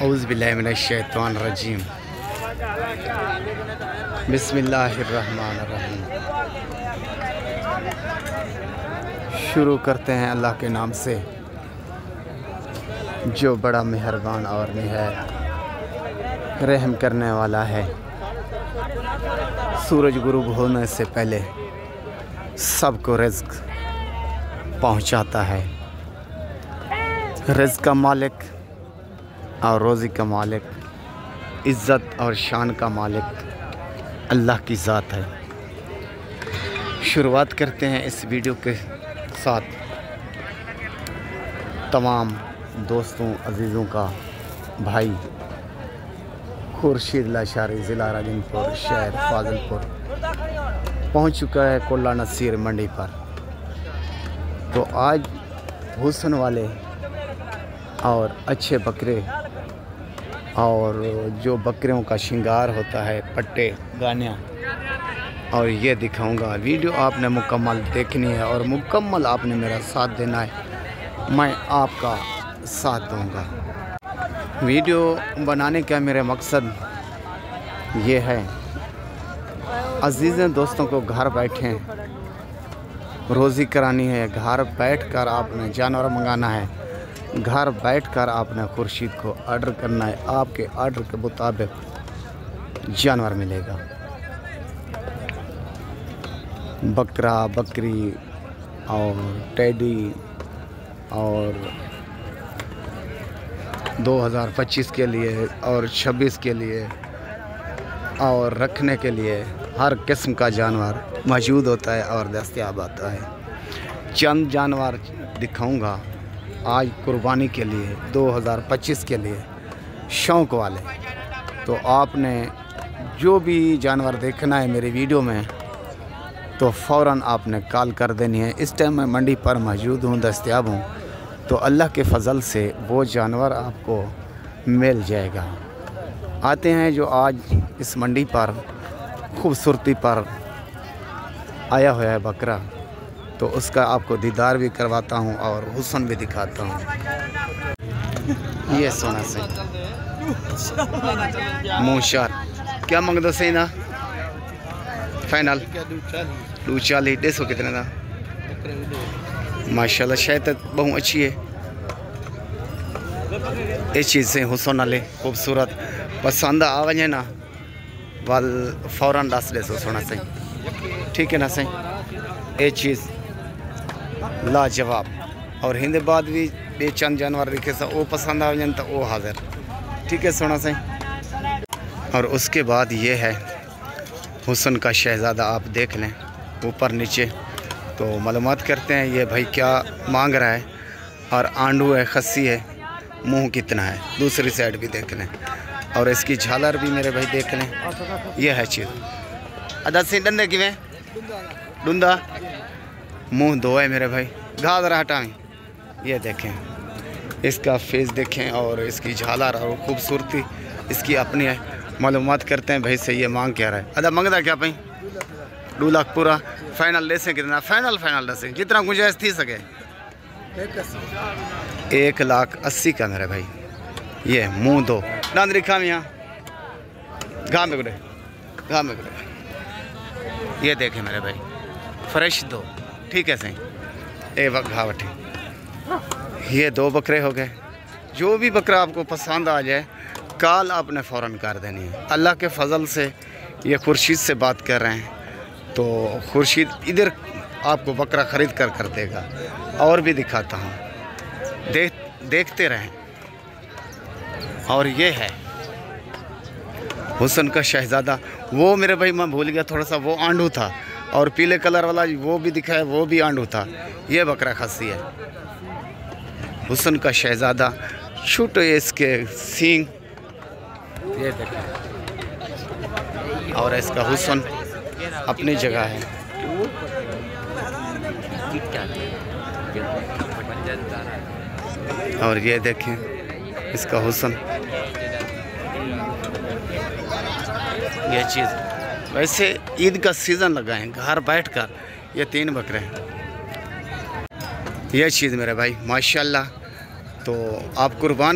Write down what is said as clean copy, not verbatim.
औज़ु बिल्लाहि मिनश्शैतानिर्रजीम। बिस्मिल्लाहिर्रहमानिर्रहीम। शुरू करते हैं अल्लाह के नाम से जो बड़ा मेहरबान और निहायत रहम करने वाला है। सूरज गुरूब होने से पहले सबको रिज़्क़ पहुंचाता है। रिज़्क़ का मालिक और रोज़ी का मालिक, इज़्ज़त और शान का मालिक अल्लाह की ज़ात है। शुरुआत करते हैं इस वीडियो के साथ तमाम दोस्तों अजीज़ों का भाई खुर्शीद लाशारी ज़िला राजनपुर शहर फाजिलपुर पहुंच चुका है कोल्ला नसीर मंडी पर। तो आज हुस्न वाले और अच्छे बकरे और जो बकरियों का श्रृंगार होता है, पट्टे गानियाँ, और ये दिखाऊंगा। वीडियो आपने मुकम्मल देखनी है और मुकम्मल आपने मेरा साथ देना है, मैं आपका साथ दूंगा। वीडियो बनाने का मेरा मकसद ये है, अजीज़ दोस्तों को घर बैठे रोज़ी करानी है, घर बैठकर आपने जानवर मंगाना है, घर बैठकर आपने खुर्शीद को ऑर्डर करना है, आपके ऑर्डर के मुताबिक जानवर मिलेगा। बकरा, बकरी और टेडी और 2025 के लिए और 26 के लिए और रखने के लिए हर किस्म का जानवर मौजूद होता है और दस्तयाब आता है। चंद जानवर दिखाऊंगा आज कुर्बानी के लिए 2025 के लिए शौक़ वाले। तो आपने जो भी जानवर देखना है मेरी वीडियो में तो फ़ौरन आपने कॉल कर देनी है। इस टाइम मैं मंडी पर मौजूद हूँ, दस्तयाब हूँ, तो अल्लाह के फ़ज़ल से वो जानवर आपको मिल जाएगा। आते हैं जो आज इस मंडी पर खूबसूरती पर आया हुआ है बकरा, तो उसका आपको दीदार भी करवाता हूँ और हुस्न भी दिखाता हूँ। ये सोना से मूशार क्या मंग दो सही ना फाइनल 240 150 कितने का माशाल्लाह। शायद बहुत अच्छी है इस चीज़ से हुस्न वाले खूबसूरत पसंद आ वजे ना वाल फ़ौरन दस दे सोना सही, ठीक है ना सही। ये चीज़ लाजवाब और हिंद बाद भी बेचंद जानवर दिखे सा वो पसंद आ जाए तो वो हाजिर, ठीक है सोना सही। और उसके बाद ये है हुस्न का शहज़ादा, आप देख लें ऊपर नीचे। तो मालूमात करते हैं ये भाई क्या मांग रहा है और आंडू है, खस्सी है, मुंह कितना है, दूसरी साइड भी देख लें और इसकी झालर भी मेरे भाई देख लें। यह है चीज़ अदा से डंडे कि में डूंदा मुंह दो है मेरे भाई, घाघरा हटाएं। ये देखें इसका फेस देखें और इसकी झालर और खूबसूरती इसकी अपनी है। मालूमात करते हैं भाई से ये मांग क्या रहा है। अदा मंगदा क्या भाई 2 लाख पूरा फाइनल ले से कितना फाइनल ले से जितना गुंजाइश थी सके 1,80,000 का मेरे भाई। ये मुंह दो दांत रिखा में यहाँ घा में गुड़े ये देखें मेरे भाई फ्रेश दो, ठीक है सही। ए घावटी ये 2 बकरे हो गए। जो भी बकरा आपको पसंद आ जाए कॉल आपने फ़ौरन कर देनी है। अल्लाह के फ़ज़ल से ये खुर्शीद से बात कर रहे हैं, तो खुर्शीद इधर आपको बकरा ख़रीद कर देगा। और भी दिखाता हूँ, देखते रहें। और ये है हुस्न का शहज़ादा। वो मेरे भाई मैं भूल गया थोड़ा सा, वो आंडू था और पीले कलर वाला वो भी दिखाया, वो भी आंडू था। ये बकरा खस्सी है, हुस्न का शहज़ादा। छोटे इसके सींग ये देखें और इसका हुस्न अपनी जगह है। और ये देखें इसका हुस्न। ये चीज़ वैसे ईद का सीज़न लगा है, घर बैठकर ये 3 बकरे हैं। ये चीज़ मेरे भाई माशाल्लाह। तो आप कुर्बान